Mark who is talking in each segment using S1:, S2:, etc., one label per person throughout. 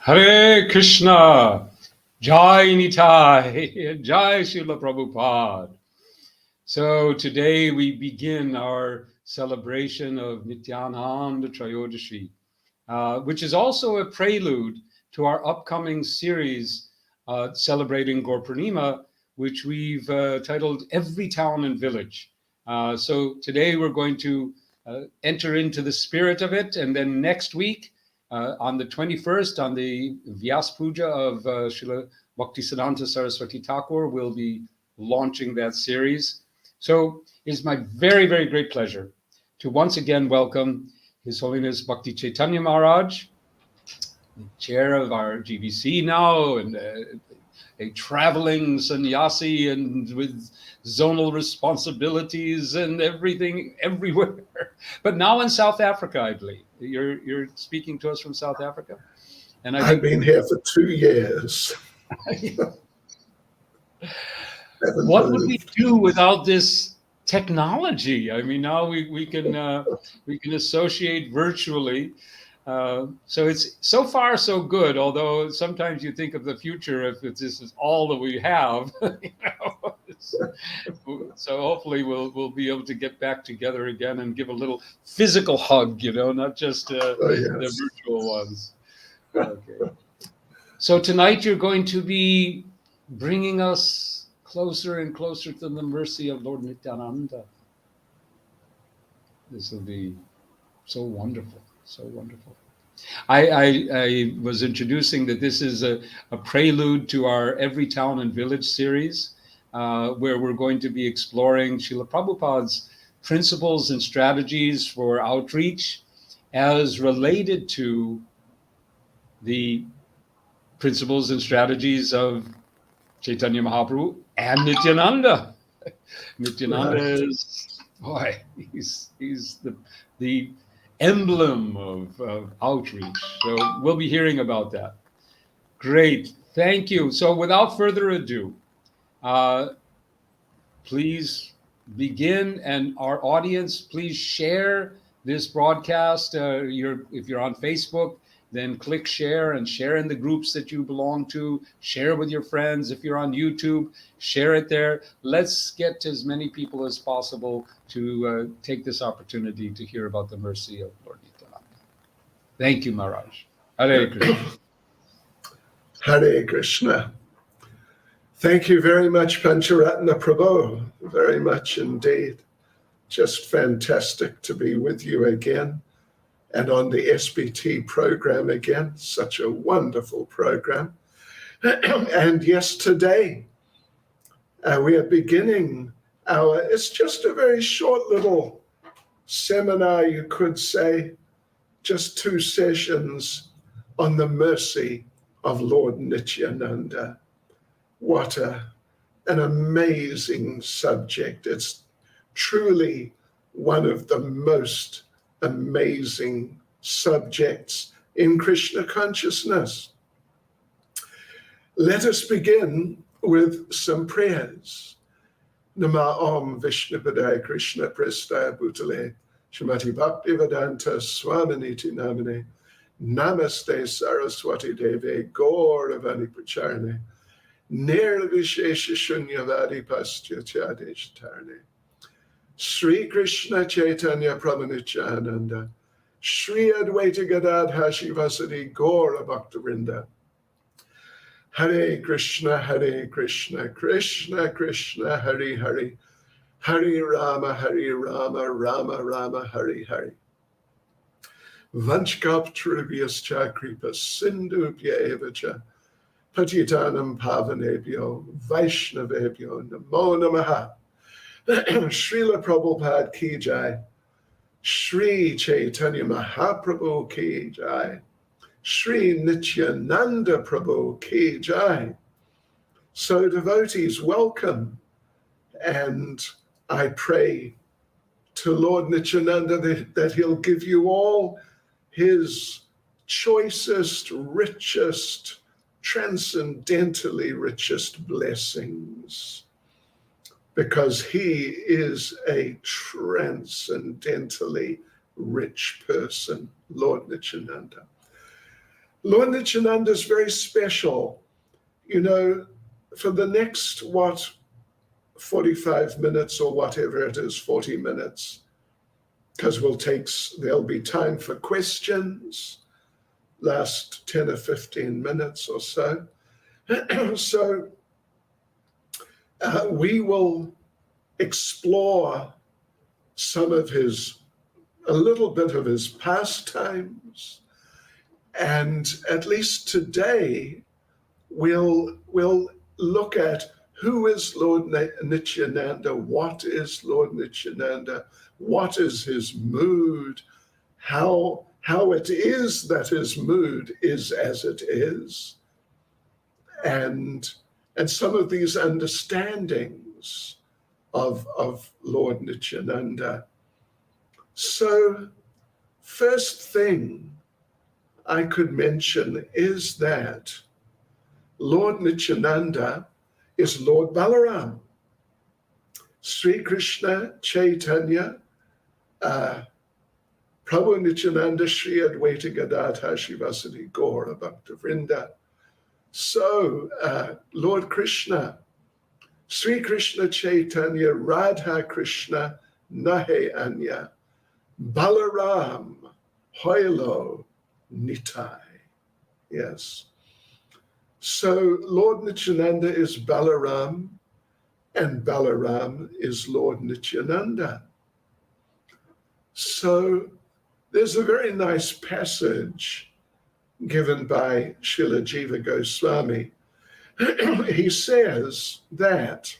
S1: Hare Krishna, Jai Nitai, Jai Srila Prabhupada. So today we begin our celebration of Nityananda Trayodasi, which is also a prelude to our upcoming series celebrating Gaur Purnima, which we've titled Every Town and Village. So today we're going to enter into the spirit of it, and then next week, on the 21st, on the Vyas Puja of Srila Bhaktisiddhanta Saraswati Thakur, we'll be launching that series. So it is my very, very great pleasure to once again welcome His Holiness Bhakti Caitanya Maharaj, the chair of our GBC now, and a traveling sannyasi and with zonal responsibilities and everything everywhere. But now in South Africa, I believe. You're speaking to us from South Africa?
S2: And I've been here for 2 years.
S1: What would we do without this technology? I mean, now we can associate virtually. So it's so far so good, although sometimes you think of the future if this is all that we have. So hopefully we'll be able to get back together again and give a little physical hug, not just the virtual ones. Okay. So tonight you're going to be bringing us closer and closer to the mercy of Lord Nityananda. This will be so wonderful, so wonderful. I was introducing that this is a prelude to our Every Town and Village series, where we're going to be exploring Srila Prabhupada's principles and strategies for outreach as related to the principles and strategies of Chaitanya Mahaprabhu and Nityananda. Nityananda is, boy, he's the emblem of outreach. So we'll be hearing about that. Great, thank you. So without further ado, please begin, and our audience, please share this broadcast. If you're on Facebook, then click share and share in the groups that you belong to. Share with your friends. If you're on YouTube, share it there. Let's get as many people as possible to take this opportunity to hear about the mercy of Lord Nityananda. Thank you, Maharaj. Hare Krishna.
S2: Hare Krishna. Thank you very much, Pancharatna Prabhu. Very much indeed. Just fantastic to be with you again. And on the SPT program again, such a wonderful program. And yes, today we are beginning it's just a very short little seminar, you could say, just 2 sessions on the mercy of Lord Nityananda. What an amazing subject. It's truly one of the most amazing subjects in Krishna consciousness. Let us begin with some prayers. Nama Om Vishnupadaya Krishna Prestaya Bhutale Shrimati Bhakti Vedanta Swami Niti Namane Namaste Saraswati Deve Gauravani Pracharane Nirvishesha Shunyavadi Pastya Chadeshatarne Sri Krishna Chaitanya Prabhu Nityananda Sri Advaita Gadadha Shivasadi Gaura Bhaktivinoda Hare Krishna, Krishna Krishna, Hare Hare, Hare Rama, Rama Rama, Hare Hare. Vanchkaptrubhyascha kripa sindhubhya evacha patitanam pavanebhyo vaishnavebhyo namo namaha. Srila Prabhupada ki jai. Sri Chaitanya Mahaprabhu ki jai. Sri Nityananda Prabhu ki jai. So devotees, welcome. And I pray to Lord Nityananda that he'll give you all his choicest, richest, transcendentally richest blessings, because he is a transcendentally rich person, Lord Nityananda. Lord Nityananda is very special. You know, for the next, 45 minutes or whatever it is, 40 minutes, because there'll be time for questions, last 10 or 15 minutes or so. So we will explore a little bit of his pastimes, and at least today we'll look at who is Lord Nityananda, what is Lord Nityananda, what is his mood, how it is that his mood is as it is, and some of these understandings of Lord Nityananda. So first thing I could mention is that Lord Nityananda is Lord Balaram. Sri Krishna Chaitanya Prabhu Nityananda Shri Advaita Gadadhar Shivasati Gaura Bhakta Vrinda. So Lord Krishna, Sri Krishna Chaitanya Radha Krishna Nahe Anya, Balaram Hoilo Nitai. Yes. So Lord Nityananda is Balaram, and Balaram is Lord Nityananda. So there's a very nice passage given by Srila Jiva Goswami. He says that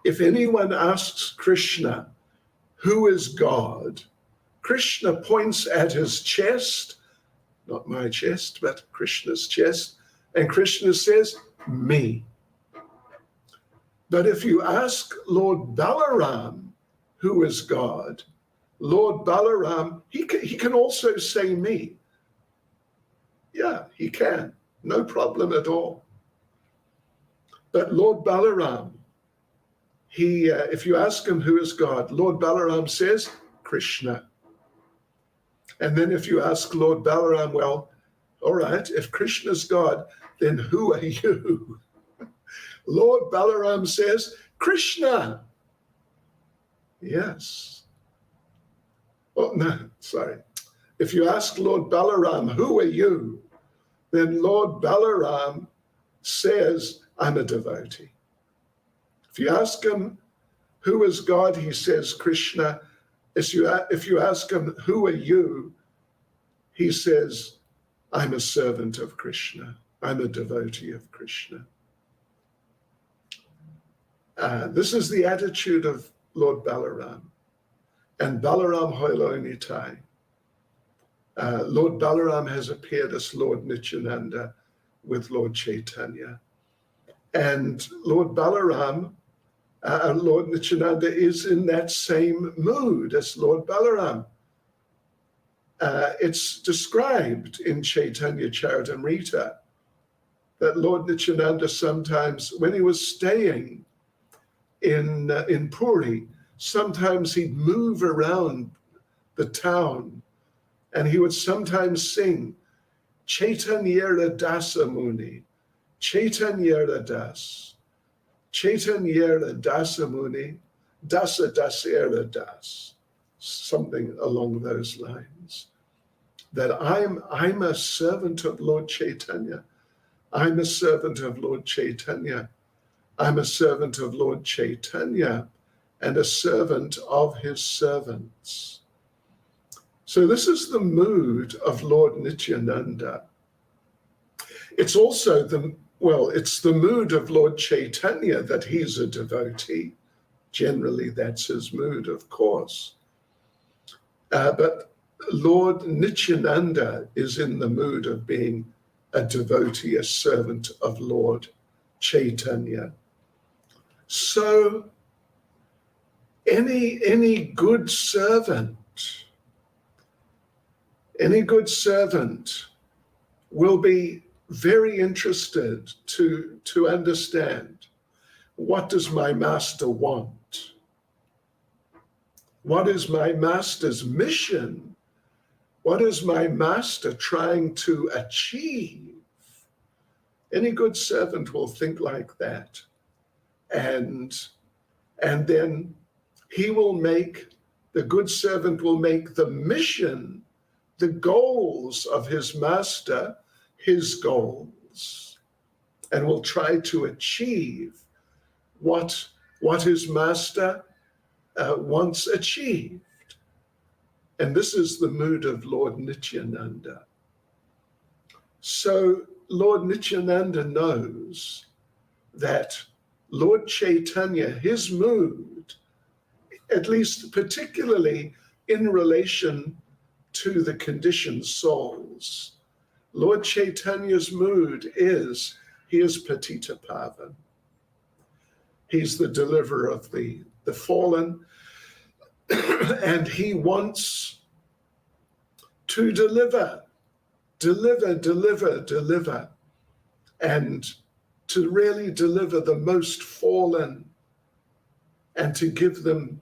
S2: if anyone asks Krishna, who is God, Krishna points at his chest, not my chest, but Krishna's chest, and Krishna says, me. But if you ask Lord Balaram, who is God, Lord Balaram, he can also say me. Yeah, he can, no problem at all. But Lord Balaram, if you ask him who is God, Lord Balaram says, Krishna. And then if you ask Lord Balaram, well, all right, if Krishna's God, then who are you? Lord Balaram says, Krishna. Yes. Oh, no, sorry. If you ask Lord Balaram, who are you? Then Lord Balaram says, I'm a devotee. If you ask him, who is God? He says, Krishna. If you ask him, who are you? He says, I'm a servant of Krishna. I'm a devotee of Krishna. This is the attitude of Lord Balaram. And Balaram Hoilo Nitai. Lord Balaram has appeared as Lord Nityananda with Lord Chaitanya. And Lord Balaram, Lord Nityananda is in that same mood as Lord Balaram. It's described in Chaitanya Charitamrita that Lord Nityananda sometimes, when he was staying in Puri, sometimes he'd move around the town and he would sometimes sing Chaitanya Dasa Muni, Chaitanya Das, Chaitanya Dasa Muni, Dasa Dasera Das, something along those lines. That I'm a servant of Lord Chaitanya. I'm a servant of Lord Chaitanya. I'm a servant of Lord Chaitanya and a servant of his servants. So this is the mood of Lord Nityananda. It's also it's the mood of Lord Chaitanya that he's a devotee. Generally, that's his mood, of course. But Lord Nityananda is in the mood of being a devotee, a servant of Lord Chaitanya. So any good servant will be very interested to understand, what does my master want? What is my master's mission? What is my master trying to achieve? Any good servant will think like that. And then the good servant will make the mission, the goals of his master, his goals, and will try to achieve what his master wants achieved. And this is the mood of Lord Nityananda. So Lord Nityananda knows that Lord Chaitanya, his mood, at least particularly in relation to the conditioned souls, Lord Chaitanya's mood is, he is Patita Pavan. He's the deliverer of the fallen, and he wants to deliver, and to really deliver the most fallen, and to give them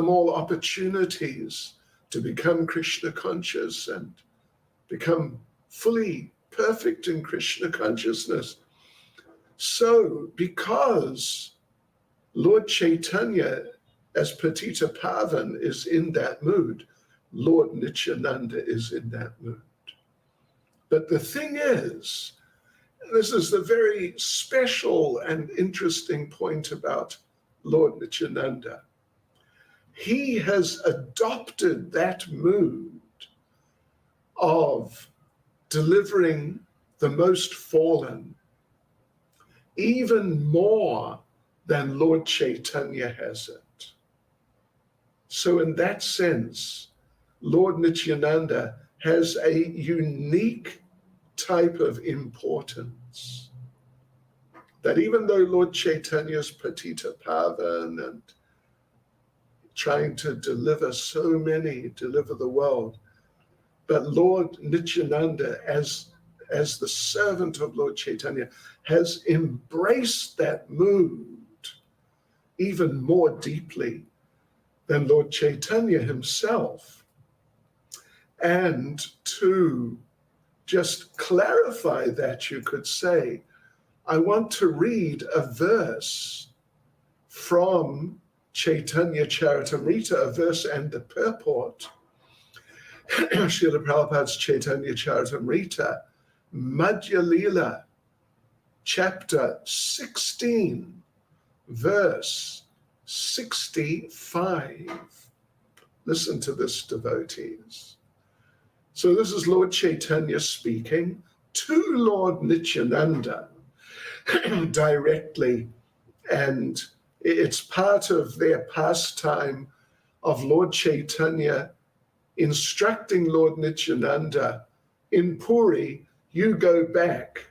S2: all opportunities to become Krishna conscious and become fully perfect in Krishna consciousness. So because Lord Chaitanya as Patita Pavan is in that mood, Lord Nityananda is in that mood. But the thing is, this is the very special and interesting point about Lord Nityananda. He has adopted that mood of delivering the most fallen even more than Lord Chaitanya has it. So in that sense, Lord Nityananda has a unique type of importance, that even though Lord Chaitanya's Patita Pavan and trying to deliver the world, but Lord Nityananda, as the servant of Lord Chaitanya, has embraced that mood even more deeply than Lord Chaitanya himself. And to just clarify that, you could say, I want to read a verse from Chaitanya Charitamrita, a verse and the purport. Srila Prabhupada's Chaitanya Charitamrita, Madhya Lila, chapter 16, verse 65. Listen to this, devotees. So this is Lord Chaitanya speaking to Lord Nityananda directly, and it's part of their pastime of Lord Chaitanya instructing Lord Nityananda, in Puri, you go back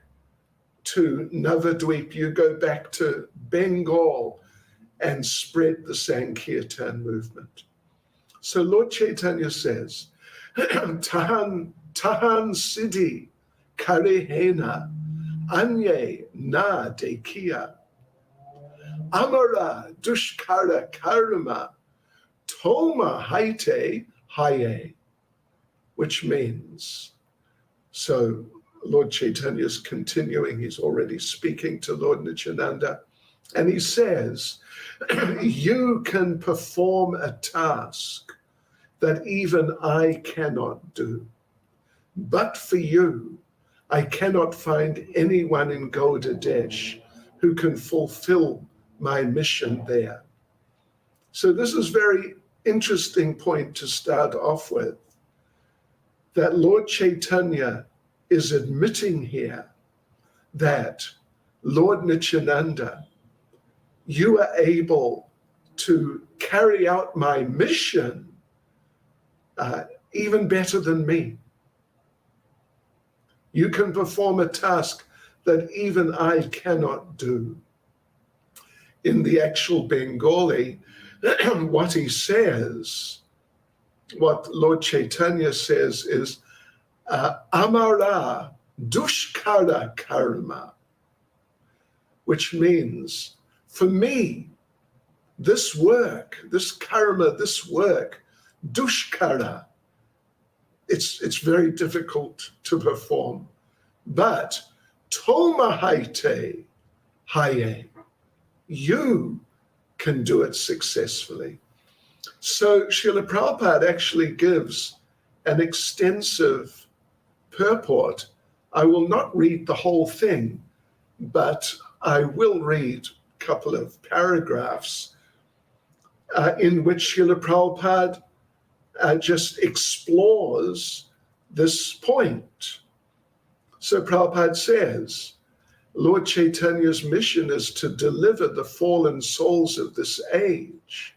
S2: to Navadvip, you go back to Bengal and spread the Sankirtan movement. So Lord Chaitanya says, Tahan Siddhi Karehena Anye Na Dekiya Amara Dushkara Karma Toma Haite Haye, which means, so Lord Chaitanya is continuing, he's already speaking to Lord Nityananda, and he says, you can perform a task that even I cannot do. But for you, I cannot find anyone in Gaudadesh who can fulfill my mission there. So this is a very interesting point to start off with, that Lord Chaitanya is admitting here that Lord Nityananda you are able to carry out my mission even better than me. You can perform a task that even I cannot do. In the actual Bengali, what he says, what Lord Chaitanya says is, Amara dushkara karma, which means, for me, this work, this karma, this work, dushkara, it's very difficult to perform. But toma haite haye, you can do it successfully. So Srila Prabhupada actually gives an extensive purport. I will not read the whole thing, but I will read a couple of paragraphs in which Srila Prabhupada just explores this point. So Prabhupada says, Lord Chaitanya's mission is to deliver the fallen souls of this age.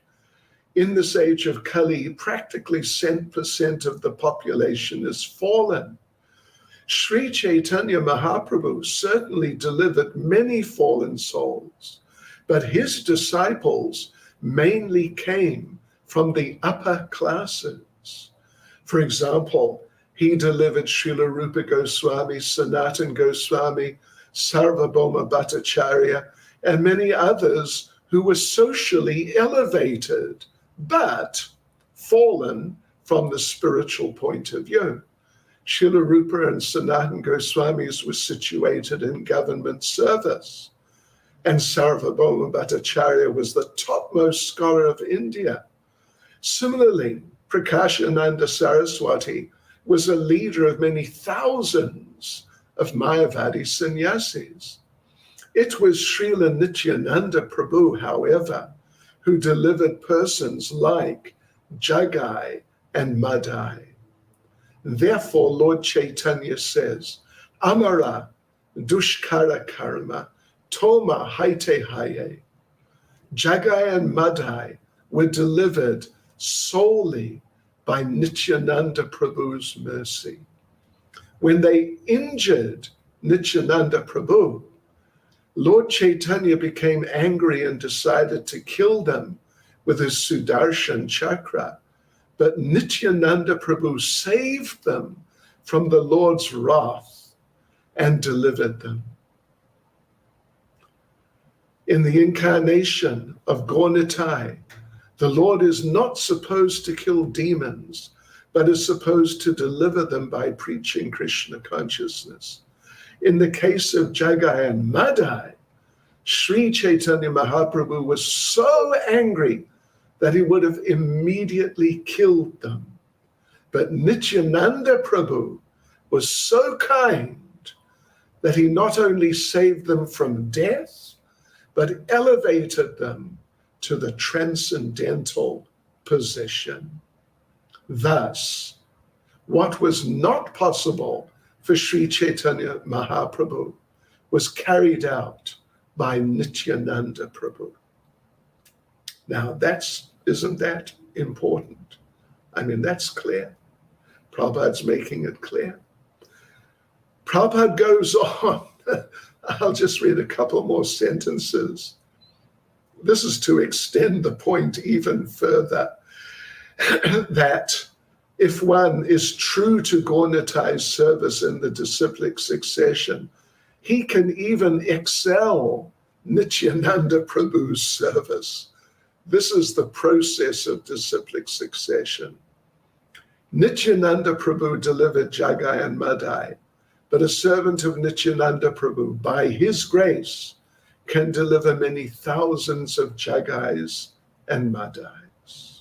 S2: In this age of Kali, practically 10% of the population is fallen. Sri Chaitanya Mahaprabhu certainly delivered many fallen souls, but his disciples mainly came from the upper classes. For example, he delivered Srila Rupa Goswami, Sanatan Goswami, Sarvabhauma Bhattacharya, and many others who were socially elevated, but fallen from the spiritual point of view. Srila Rupa and Sanatan Goswamis were situated in government service, and Sarvabhauma Bhattacharya was the topmost scholar of India. Similarly, Prakashananda Saraswati was a leader of many thousands of Mayavadi sannyasis. It was Srila Nityananda Prabhu, however, who delivered persons like Jagai and Madai. Therefore, Lord Chaitanya says, Amara dushkara karma toma haite haye. Jagai and Madai were delivered solely by Nityananda Prabhu's mercy. When they injured Nityananda Prabhu, Lord Chaitanya became angry and decided to kill them with his Sudarshan chakra. But Nityananda Prabhu saved them from the Lord's wrath and delivered them. In the incarnation of Gaunitai, the Lord is not supposed to kill demons, but is supposed to deliver them by preaching Krishna consciousness. In the case of Jagai and Madai, Sri Chaitanya Mahaprabhu was so angry that he would have immediately killed them. But Nityananda Prabhu was so kind that he not only saved them from death, but elevated them to the transcendental position. Thus, what was not possible for Sri Chaitanya Mahaprabhu was carried out by Nityananda Prabhu. Now, isn't that important? I mean, that's clear. Prabhupada's making it clear. Prabhupada goes on. I'll just read a couple more sentences. This is to extend the point even further, that if one is true to Gaunitai's service in the disciplic succession, he can even excel Nityananda Prabhu's service. This is the process of disciplic succession. Nityananda Prabhu delivered Jagai and Madai, but a servant of Nityananda Prabhu, by his grace, can deliver many thousands of Jagais and Madais.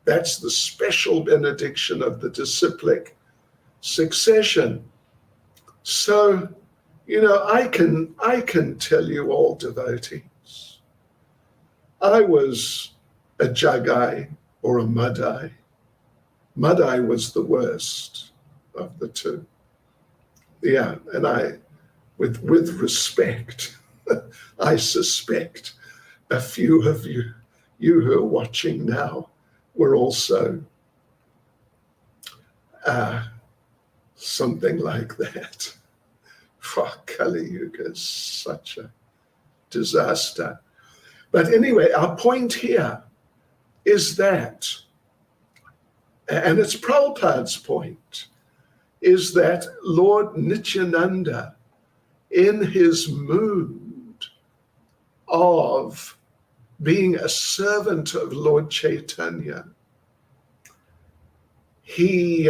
S2: That's the special benediction of the disciplic succession. So, I can tell you all devotees, I was a Jagai or a Madai. Madai was the worst of the two. Yeah, and I, with respect, I suspect a few of you who are watching now were also something like that. Kali Yuga is such a disaster. But anyway, our point here is that, and it's Prabhupada's point, is that Lord Nityananda, in his mood of being a servant of Lord Chaitanya, he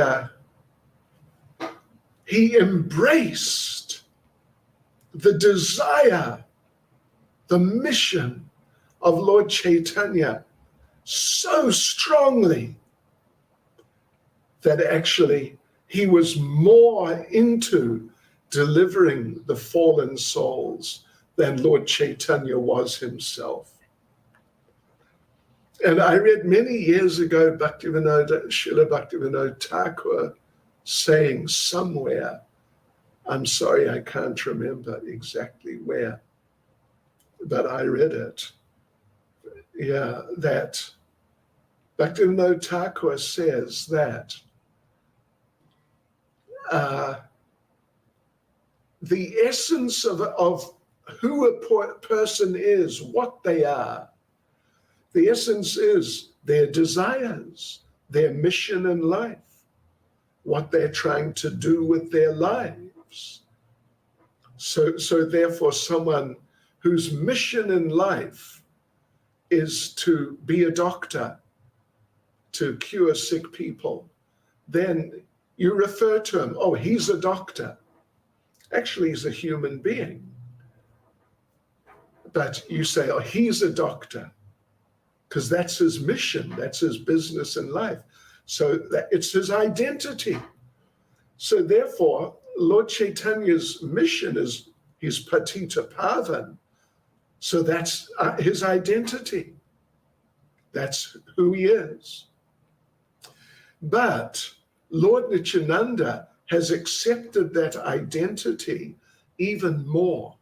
S2: embraced the desire, the mission of Lord Chaitanya so strongly that actually he was more into delivering the fallen souls than Lord Chaitanya was himself. And I read many years ago Srila Bhaktivinoda Thakur saying somewhere, I'm sorry, I can't remember exactly where, but I read it. Yeah, that Bhaktivinoda Thakur says that the essence of who a person is, what they are, the essence is their desires, their mission in life, what they're trying to do with their lives. So therefore, someone whose mission in life is to be a doctor, to cure sick people, then you refer to him, oh, he's a doctor. Actually, he's a human being. But you say, oh, he's a doctor, because that's his mission, that's his business in life. So it's his identity. So therefore, Lord Chaitanya's mission is he's Patita Pavan. So that's his identity. That's who he is. But Lord Nityananda has accepted that identity even more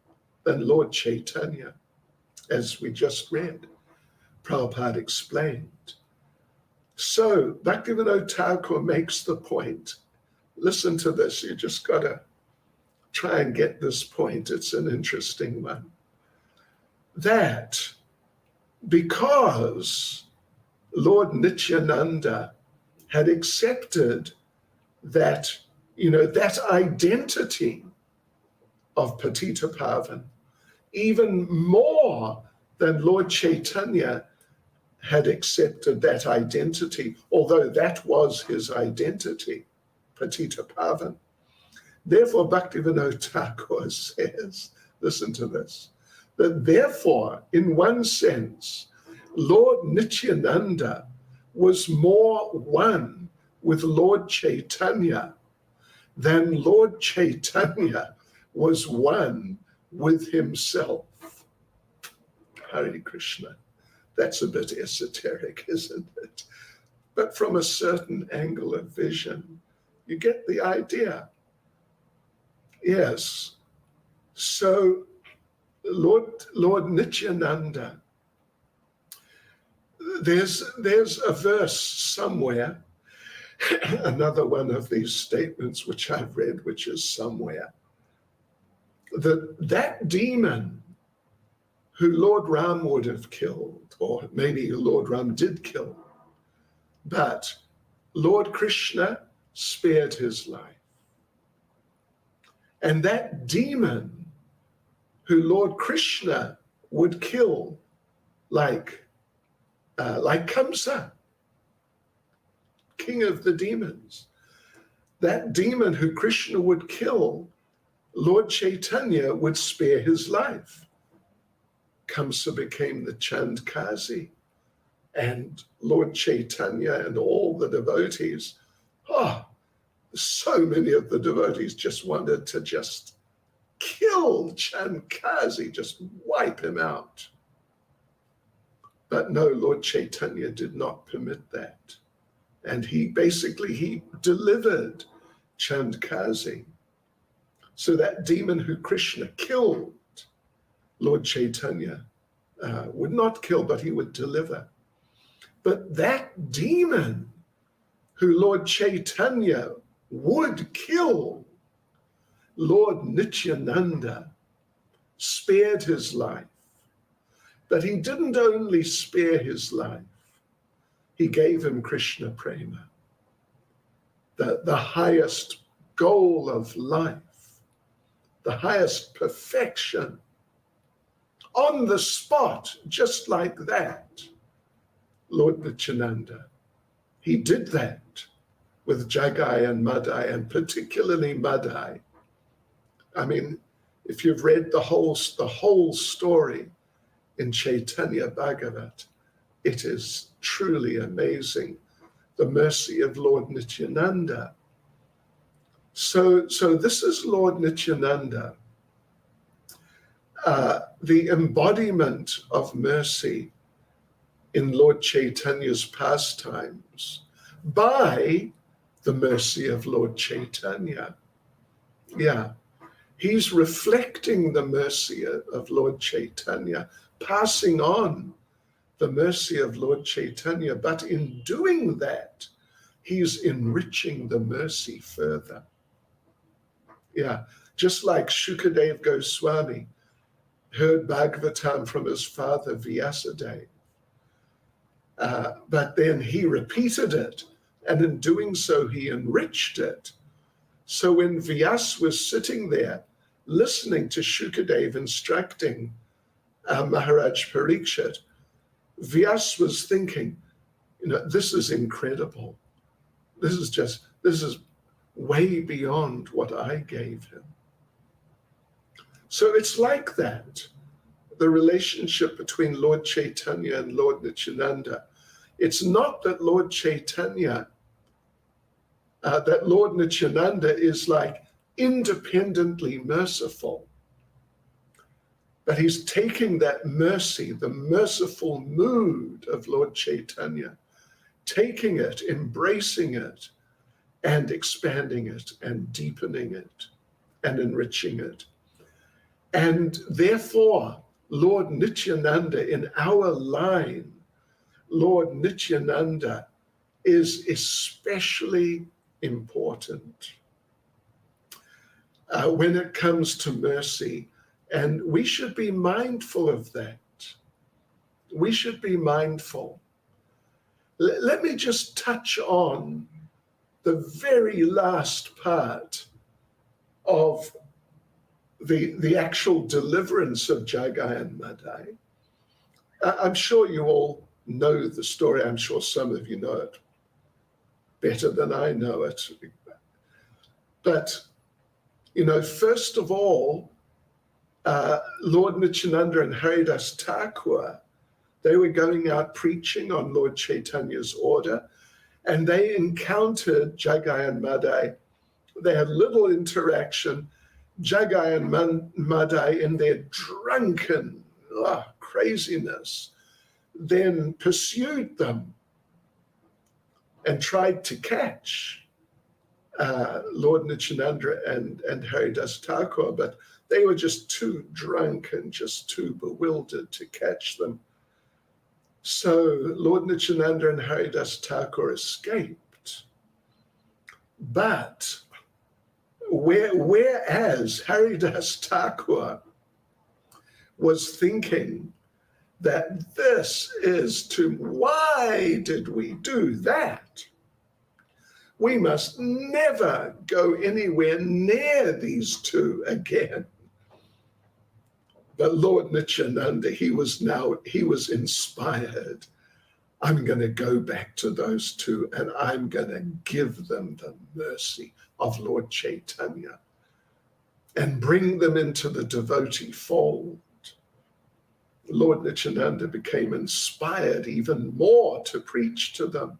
S2: than Lord Chaitanya, as we just read. Prabhupada explained. So Bhaktivinoda Thakur makes the point. Listen to this. You just got to try and get this point. It's an interesting one. That because Lord Nityananda had accepted that, that identity of Patita Pavan, even more than Lord Chaitanya had accepted that identity, although that was his identity, Patita Pavan. Therefore, Bhaktivinoda Thakur says, listen to this, that therefore, in one sense, Lord Nityananda was more one with Lord Chaitanya than Lord Chaitanya was one with himself. Hare Krishna. That's a bit esoteric, isn't it? But from a certain angle of vision, you get the idea. Yes. So Lord Nityananda, there's a verse somewhere, another one of these statements which I've read, which is somewhere, that demon who Lord Ram would have killed, or maybe Lord Ram did kill, but Lord Krishna spared his life. And that demon who Lord Krishna would kill, like Kamsa, king of the demons, that demon who Krishna would kill, Lord Chaitanya would spare his life. Kamsa became the Chandkazi, and Lord Chaitanya and all the devotees, so many of the devotees just wanted to just kill Chandkazi, just wipe him out. But no, Lord Chaitanya did not permit that. And he delivered Chandkazi. So that demon who Krishna killed, Lord Chaitanya would not kill, but he would deliver. But that demon who Lord Chaitanya would kill, Lord Nityananda spared his life. But he didn't only spare his life, he gave him Krishna Prema, the highest goal of life, the highest perfection. On the spot, just like that, Lord Nityananda, he did that with Jagai and Madai, and particularly Madai. I mean, if you've read the whole story in Chaitanya Bhagavat, it is truly amazing, the mercy of Lord Nityananda. So this is Lord Nityananda, the embodiment of mercy in Lord Chaitanya's pastimes by the mercy of Lord Chaitanya. Yeah, he's reflecting the mercy of Lord Chaitanya, passing on the mercy of Lord Chaitanya, but in doing that, he's enriching the mercy further. Yeah, just like Shukadev Goswami heard Bhagavatam from his father Vyasadeva, but then he repeated it, and in doing so, he enriched it. So when Vyas was sitting there listening to Shukadev instructing Maharaj Parikshit, Vyas was thinking, this is incredible. This is way beyond what I gave him. So it's like that, the relationship between Lord Chaitanya and Lord Nityananda. It's not that Lord Chaitanya, that Lord Nityananda is like independently merciful, but he's taking that mercy, the merciful mood of Lord Chaitanya, taking it, embracing it, and expanding it, and deepening it, and enriching it. And therefore, Lord Nityananda, in our line, Lord Nityananda is especially important when it comes to mercy. And we should be mindful of that. We should be mindful. Let me just touch on the very last part of the actual deliverance of Jagai and Madai. I'm sure you all know the story. I'm sure some of you know it better than I know it. But, first of all, Lord Nityananda and Haridas Thakur, they were going out preaching on Lord Chaitanya's order, and they encountered Jagai and Madai. They had little interaction. Jagai and Madai, in their drunken craziness, then pursued them and tried to catch Lord Nityananda and Haridas Thakur, but they were just too drunk and just too bewildered to catch them. So Lord Nityananda and Haridas Thakur escaped. But whereas Haridas Thakur was thinking that why did we do that? We must never go anywhere near these two again. But Lord Nityananda, he was inspired. I'm going to go back to those two and I'm going to give them the mercy of Lord Chaitanya and bring them into the devotee fold. Lord Nityananda became inspired even more to preach to them.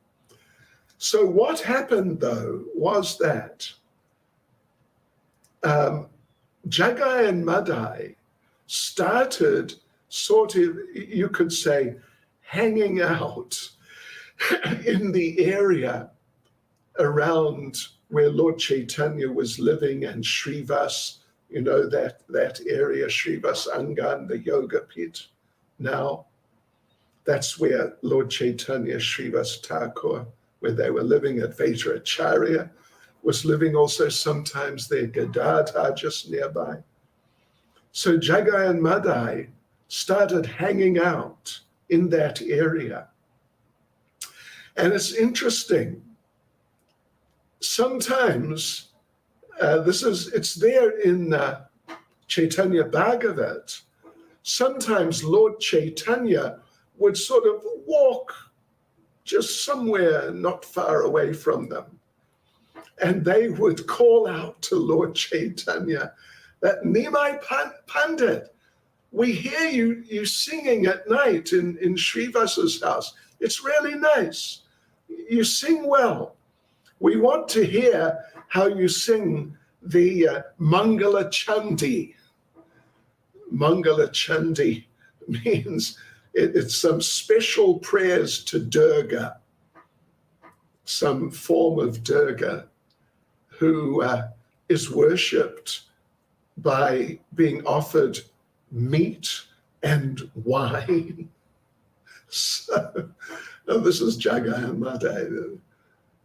S2: So what happened, though, was that Jagai and Madai started sort of, you could say, hanging out in the area around where Lord Chaitanya was living, and Srivas, that area, Srivas Angan, the yoga pit now. That's where Lord Chaitanya Srivas Thakur, where they were living at Vajracharya, was living also sometimes there, Gadadhar just nearby. So Jagai and Madai started hanging out in that area. And it's interesting. Sometimes, it's there in Chaitanya Bhagavat. Sometimes Lord Chaitanya would sort of walk just somewhere not far away from them. And they would call out to Lord Chaitanya that, Nimai Pandit, we hear you singing at night in Srivasa's house. It's really nice. You sing well. We want to hear how you sing the Mangala Chandi. Mangala Chandi means it's some special prayers to Durga, some form of Durga who is worshipped by being offered meat and wine. So this is Jagai and Madai,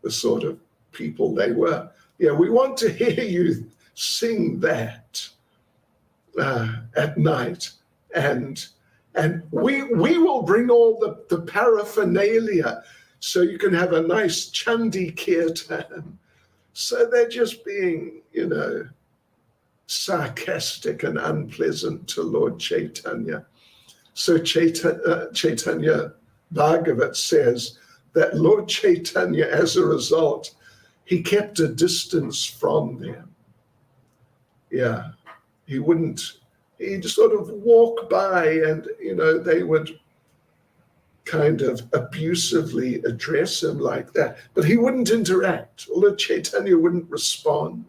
S2: the sort of people they were. Yeah, we want to hear you sing that at night, and we will bring all the paraphernalia so you can have a nice Chandi Kirtan. So they're just being, sarcastic and unpleasant to Lord Chaitanya. So Chaitanya Bhagavat says that Lord Chaitanya, as a result, he kept a distance from them. Yeah, he'd sort of walk by and, they would kind of abusively address him like that. But he wouldn't interact. Lord Chaitanya wouldn't respond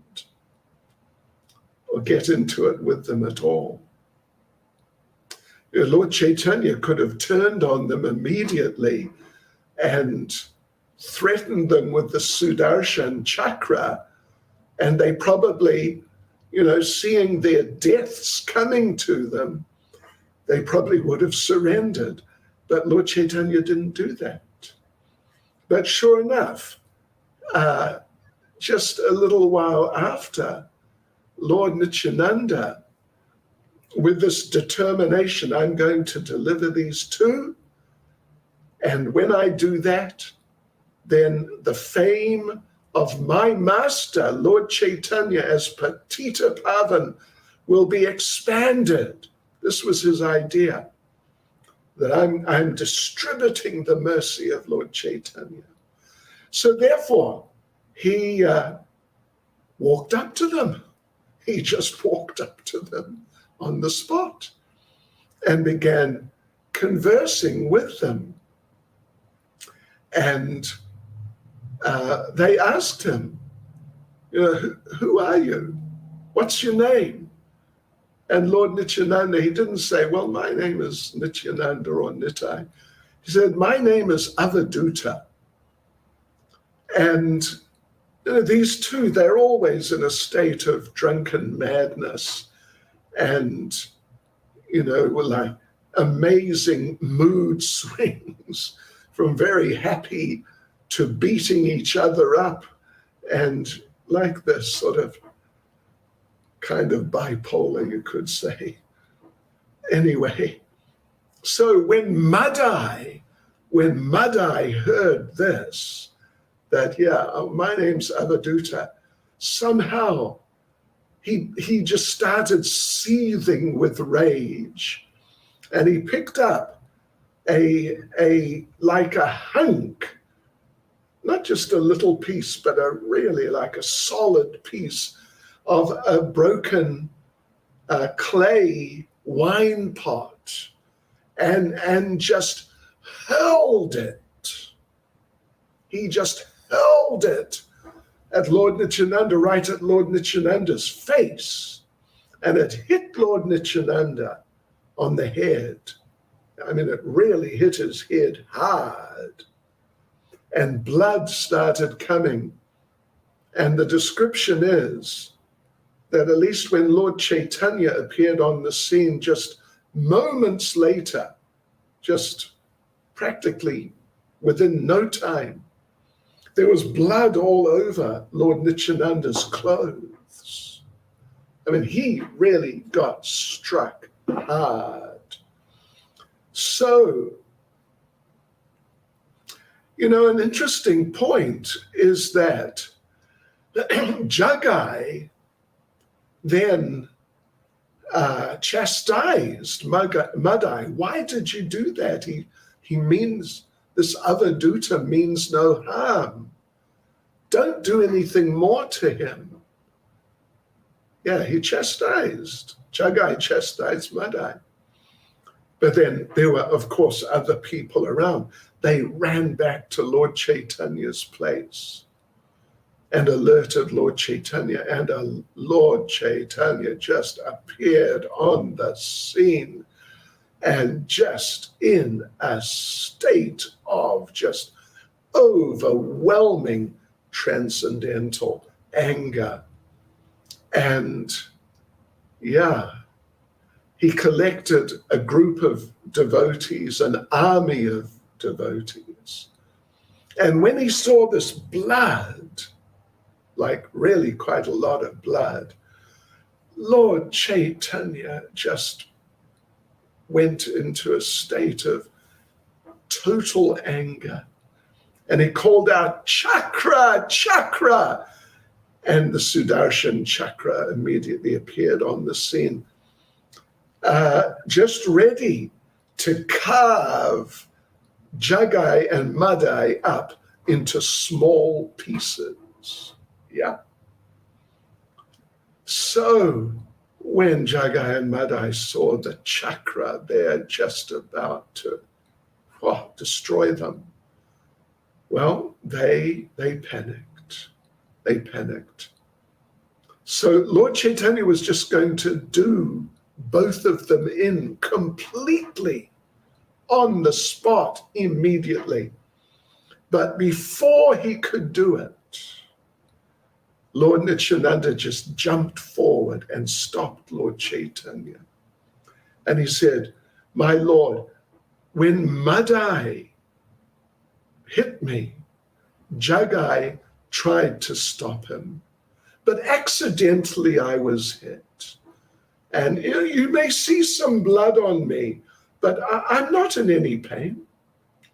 S2: or get into it with them at all. Lord Chaitanya could have turned on them immediately and threatened them with the Sudarshan Chakra, and they probably, seeing their deaths coming to them, they probably would have surrendered. But Lord Chaitanya didn't do that. But sure enough, just a little while after, Lord Nityananda, with this determination, I'm going to deliver these two, and when I do that, then the fame of my master, Lord Chaitanya, as Patita Pavan will be expanded. This was his idea, that I'm distributing the mercy of Lord Chaitanya. So therefore, he walked up to them. He just walked up to them on the spot and began conversing with them. And they asked him, who are you? What's your name? And Lord Nityananda, he didn't say, well, my name is Nityananda or Nitai. He said, my name is Avaduta. And these two, they're always in a state of drunken madness and, like amazing mood swings from very happy to beating each other up, and like this sort of kind of bipolar, you could say. Anyway, so when Madai heard this, that, my name's Avaduta, somehow he just started seething with rage, and he picked up like a hunk, not just a little piece, but really like a solid piece of a broken clay wine pot, and just hurled it. He just hurled it at Lord Nityananda, right at Lord Nityananda's face. And it hit Lord Nityananda on the head. I mean, it really hit his head hard. And blood started coming. And the description is that at least when Lord Chaitanya appeared on the scene just moments later, just practically within no time. There was blood all over Lord Nityananda's clothes. I mean, he really got struck hard. So, an interesting point is that Jagai then chastised Madai. Why did you do that? He means, this avadhuta means no harm. Don't do anything more to him. Yeah, he chastised. Jagai chastised Madai. But then there were, of course, other people around. They ran back to Lord Chaitanya's place and alerted Lord Chaitanya, and Lord Chaitanya just appeared on the scene and just in a state of just overwhelming transcendental anger. And he collected a group of devotees, an army of devotees. And when he saw this blood, like really quite a lot of blood, Lord Chaitanya just went into a state of total anger. And he called out, "Chakra, chakra!" And the Sudarshan chakra immediately appeared on the scene, just ready to carve Jagai and Madai up into small pieces. Yeah. So when Jagai and Madai saw the chakra there just about to destroy them, well, they panicked. They panicked. So Lord Chaitanya was just going to do both of them in completely on the spot immediately. But before he could do it, Lord Nityananda just jumped forward and stopped Lord Chaitanya. And he said, "My Lord, when Madai hit me, Jagai tried to stop him, but accidentally I was hit. And you may see some blood on me, but I'm not in any pain.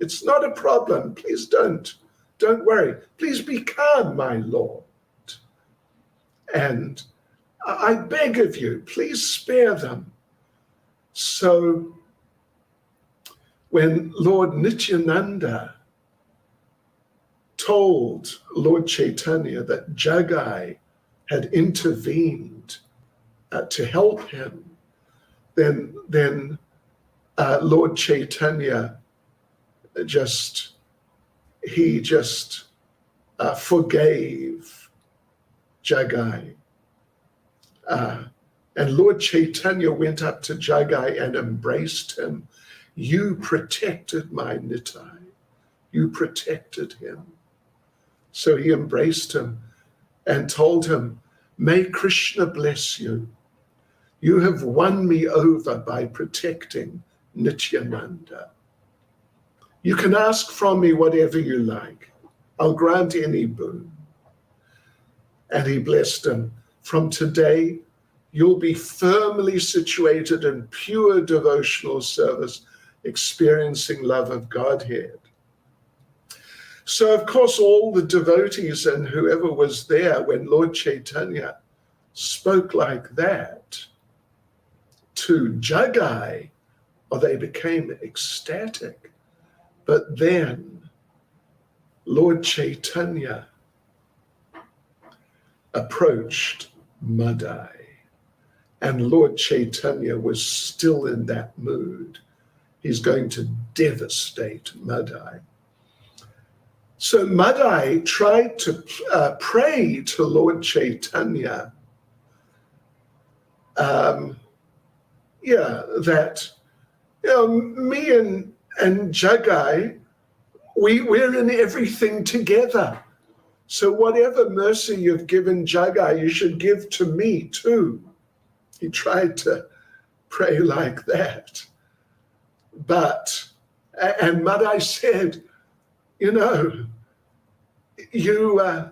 S2: It's not a problem. Please don't worry. Please be calm, my Lord. And I beg of you, please spare them." So when Lord Nityananda told Lord Chaitanya that Jagai had intervened to help him, then Lord Chaitanya just forgave Jagai. And Lord Chaitanya went up to Jagai and embraced him. "You protected my Nitai. You protected him." So he embraced him and told him, "May Krishna bless you. You have won me over by protecting Nityananda. You can ask from me whatever you like. I'll grant any boon." And he blessed him. "From today, you'll be firmly situated in pure devotional service, experiencing love of Godhead." So, of course, all the devotees and whoever was there when Lord Chaitanya spoke like that to Jagai, they became ecstatic. But then Lord Chaitanya approached Madai, and Lord Chaitanya was still in that mood. He's going to devastate Madai. So Madai tried to pray to Lord Chaitanya that me and Jagai, we're in everything together. So whatever mercy you've given Jagai, you should give to me too. He tried to pray like that. But And Madai said, you know, you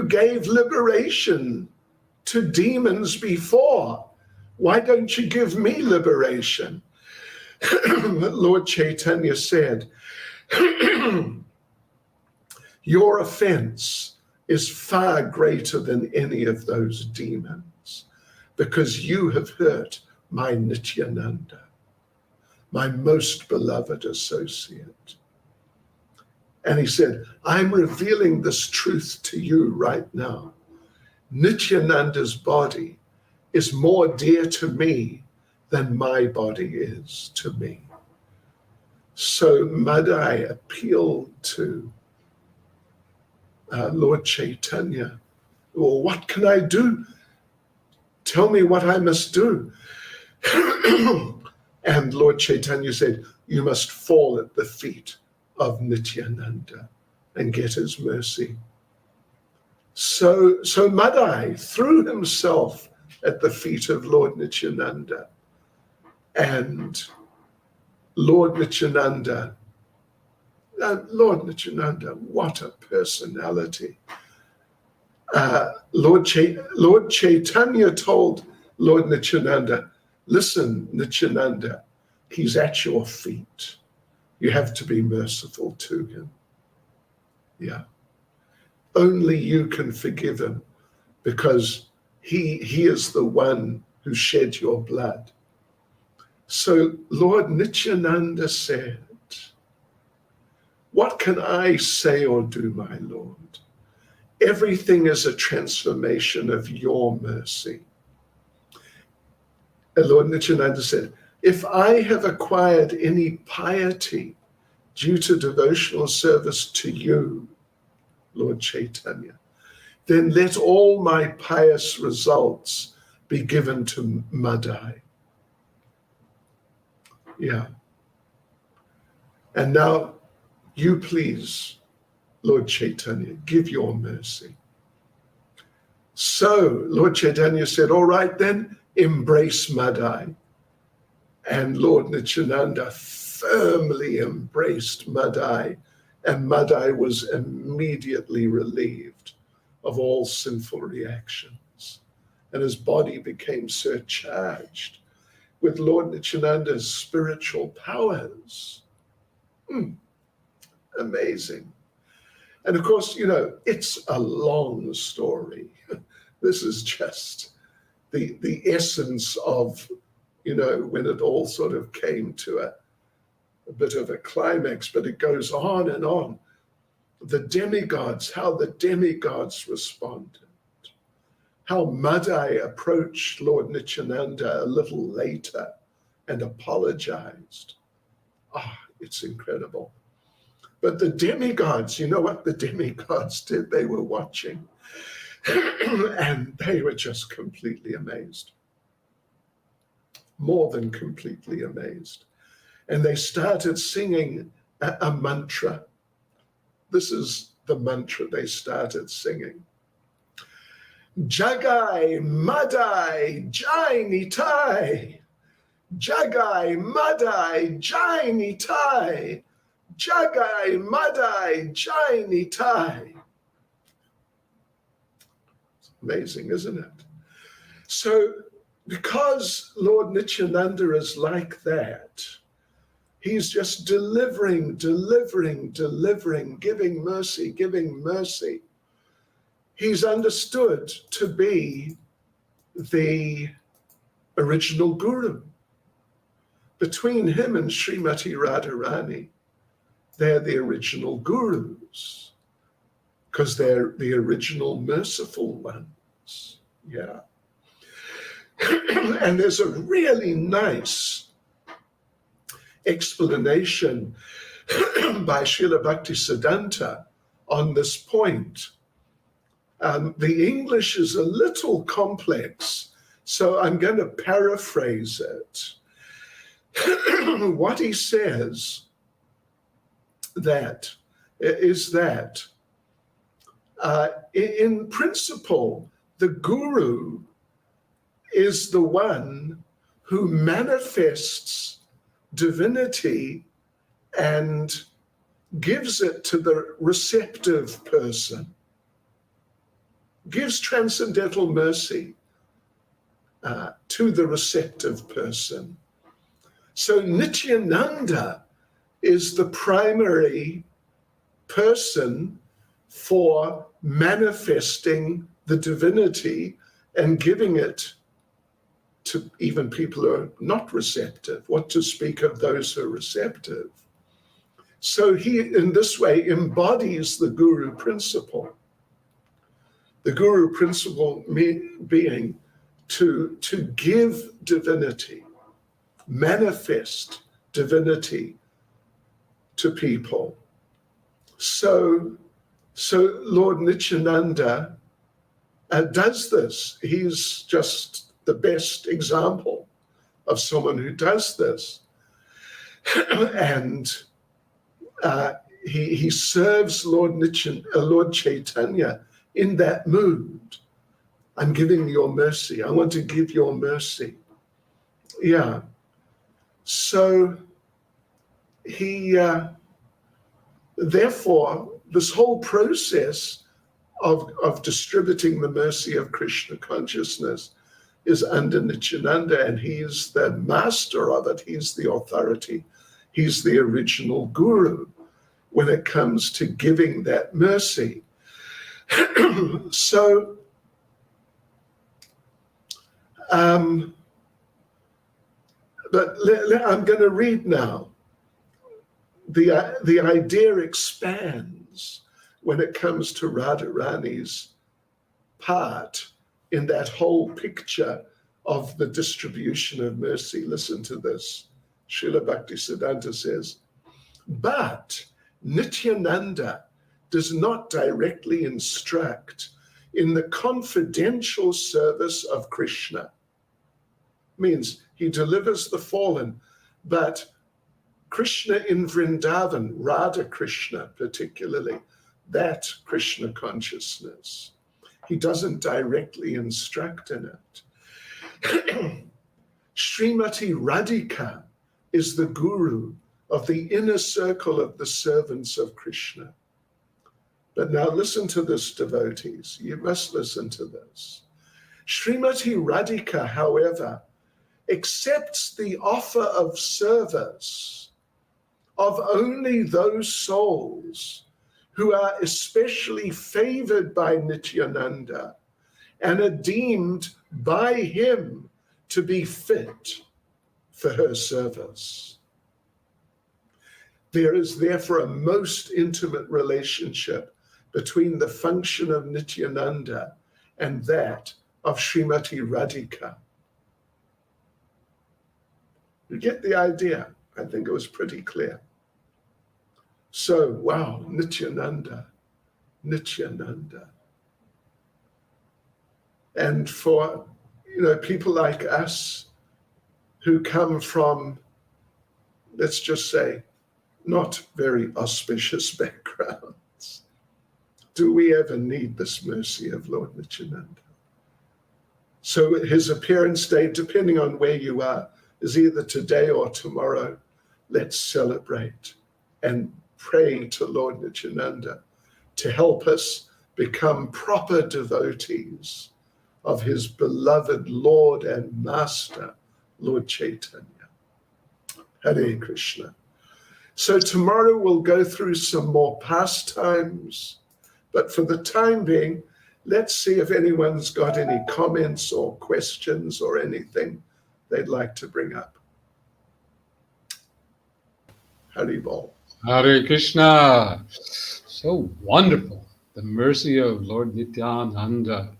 S2: gave liberation to demons before. Why don't you give me liberation? Lord Chaitanya said, your offense is far greater than any of those demons, because you have hurt my Nityananda, my most beloved associate. And he said, I'm revealing this truth to you right now. Nityananda's body is more dear to me than my body is to me. So Madai appealed to Lord Chaitanya. Well, what can I do? Tell me what I must do. And Lord Chaitanya said, you must fall at the feet of Nityananda and get his mercy. So Madai threw himself at the feet of Lord Nityananda. And Lord Nityananda, what a personality. Lord Chaitanya told Lord Nityananda, listen, Nityananda, he's at your feet. You have to be merciful to him. Yeah. Only you can forgive him, because he is the one who shed your blood. So Lord Nityananda said, what can I say or do, my Lord? Everything is a transformation of your mercy. And Lord Nityananda said, if I have acquired any piety due to devotional service to you, Lord Chaitanya, then let all my pious results be given to Madai. Yeah. And now you please, Lord Chaitanya, give your mercy. So Lord Chaitanya said, all right then, embrace Madai. And Lord Nityananda firmly embraced Madai, and Madai was immediately relieved of all sinful reactions. And his body became surcharged with Lord Nityananda's spiritual powers. Amazing. And of course, you know, it's a long story. This is just the essence of, you know, when it all sort of came to a bit of a climax, but it goes on and on. The demigods, how the demigods responded, how Madai approached Lord Nityananda a little later and apologized. It's incredible. But the demigods, you know what the demigods did? They were watching and they were just completely amazed. More than completely amazed. And they started singing a mantra. This is the mantra they started singing. Jagai, Madai, Jai Nitai. Jagai, Madai, Jai Nitai. Jagai, Madai, Jai Nitai. It's amazing, isn't it? So, because Lord Nityananda is like that, he's just delivering, giving mercy. He's understood to be the original guru. Between him and Srimati Radharani, they're the original gurus, because they're the original merciful ones. Yeah. And there's a really nice explanation by Srila Bhakti Siddhanta on this point. The English is a little complex, so I'm going to paraphrase it. What he says is that in principle, the guru is the one who manifests divinity and gives it to the receptive person, gives transcendental mercy to the receptive person. So Nityananda is the primary person for manifesting the divinity and giving it to even people who are not receptive, what to speak of those who are receptive. So he, in this way, embodies the guru principle. The guru principle being to give divinity, manifest divinity to people. So Lord Nityananda does this. He's just the best example of someone who does this. And he serves Lord Chaitanya in that mood. I'm giving your mercy. I want to give your mercy. Yeah. So he, therefore, this whole process of distributing the mercy of Krishna consciousness is under Nityananda, and he's the master of it. He's the authority. He's the original guru when it comes to giving that mercy. So, but I'm going to read now. The idea expands when it comes to Radharani's part in that whole picture of the distribution of mercy. Listen to this. Srila Bhaktisiddhanta says, but Nityananda does not directly instruct in the confidential service of Krishna. Means he delivers the fallen, but Krishna in Vrindavan, Radha Krishna particularly, that Krishna consciousness, he doesn't directly instruct in it. Srimati Radhika is the guru of the inner circle of the servants of Krishna. But now listen to this, devotees. You must listen to this. Srimati Radhika, however, accepts the offer of service of only those souls who are especially favored by Nityananda and are deemed by him to be fit for her service. There is therefore a most intimate relationship between the function of Nityananda and that of Srimati Radhika. You get the idea? I think it was pretty clear. So, wow, Nityananda. And for, people like us who come from, let's just say, not very auspicious backgrounds, do we ever need this mercy of Lord Nityananda? So his appearance date, depending on where you are, is either today or tomorrow. Let's celebrate and pray to Lord Nityananda to help us become proper devotees of his beloved Lord and Master, Lord Chaitanya. Hare Krishna. So tomorrow we'll go through some more pastimes, but for the time being, let's see if anyone's got any comments or questions or anything they'd like to bring up. Haribol.
S1: Hare Krishna. So wonderful. The mercy of Lord Nityananda.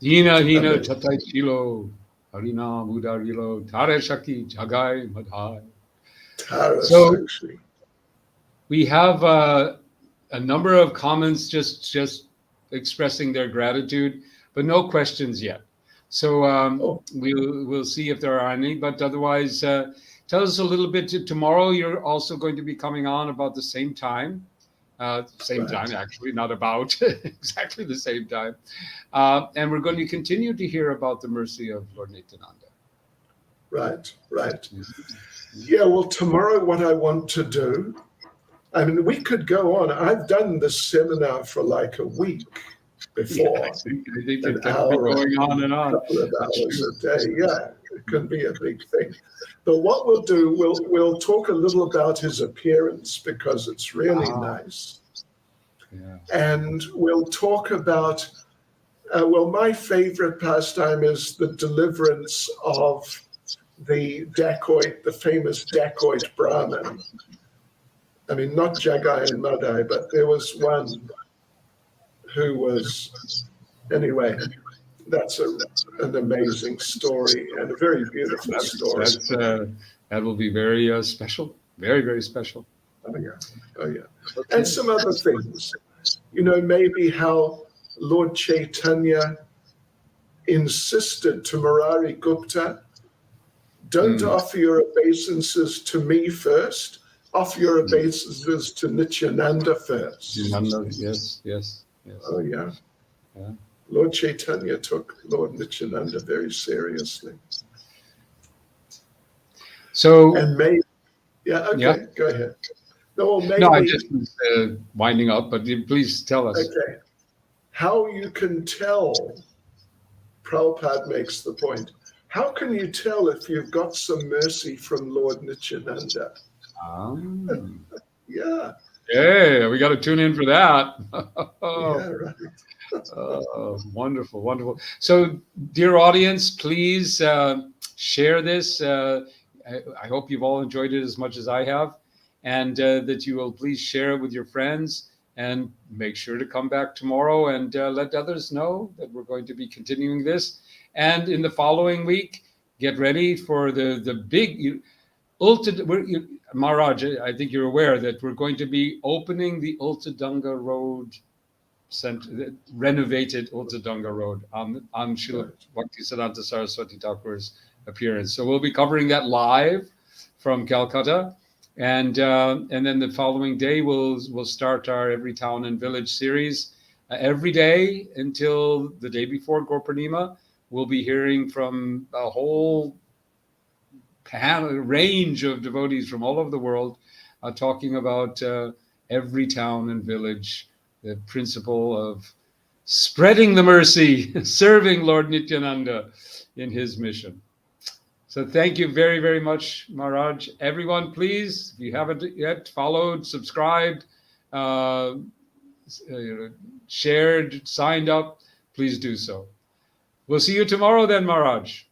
S1: Dina hina tatai chilo, harina mudarilo, tare shakti, jagai and Madai. So we have a number of comments just expressing their gratitude, but no questions yet. So we'll see if there are any, but otherwise, tell us a little bit. Tomorrow you're also going to be coming on about the same time. Time, actually, not about exactly the same time. And we're going to continue to hear about the mercy of Lord Nityananda.
S2: Right. Yeah, well, tomorrow what I want to do, I mean, we could go on. I've done this seminar for like a week before.
S1: Yeah, I think it
S2: An
S1: can be
S2: hour,
S1: going on and
S2: a
S1: on.
S2: couple of
S1: That's
S2: hours
S1: true.
S2: a day. Yeah, it can be a big thing. But what we'll do, we'll talk a little about his appearance because it's really nice.
S1: Yeah.
S2: And we'll talk about, well, my favorite pastime is the deliverance of the dacoit, the famous dacoit Brahmin. I mean, not Jagai and Madai, but there was one who was, anyway, that's an amazing story and a very beautiful story.
S1: That will be very special, very, very special.
S2: Oh, yeah. And some other things, maybe how Lord Chaitanya insisted to Murari Gupta, don't offer your obeisances to me first, offer your obeisances to Nityananda first.
S1: Yes.
S2: Oh, yeah. Lord Chaitanya took Lord Nityananda very seriously.
S1: So,
S2: and maybe, go ahead. No, maybe.
S1: No, I just was winding up, but please tell us.
S2: Okay. How you can tell, Prabhupada makes the point, how can you tell if you've got some mercy from Lord Nityananda? Yeah.
S1: Hey, we got to tune in for that.
S2: Yeah, right.
S1: Wonderful. So, dear audience, please share this. I hope you've all enjoyed it as much as I have, and that you will please share it with your friends, and make sure to come back tomorrow and let others know that we're going to be continuing this. And in the following week, get ready for the big Maharaj, I think you're aware that we're going to be opening the Ultadanga Road, renovated Ultadanga Road on Srila Bhaktisiddhanta Saraswati Thakur's appearance. So we'll be covering that live from Calcutta, and then the following day we'll start our Every Town and Village series. Every day until the day before Gaur-Purnima, we'll be hearing from a whole range of devotees from all over the world, talking about every town and village, the principle of spreading the mercy, serving Lord Nityananda in his mission. So thank you very, very much, Maharaj. Everyone, please, if you haven't yet followed, subscribed, shared, signed up, please do so. We'll see you tomorrow then, Maharaj.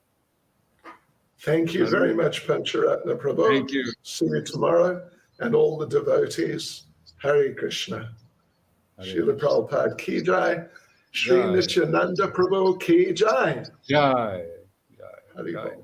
S2: Thank you very much, Pancharatna Prabhu.
S1: Thank you.
S2: See you tomorrow, and all the devotees. Hare Krishna. Srila Prabhupada ki jai. Sri Nityananda Prabhu ki jai.
S1: Jai.
S2: Hare Krishna.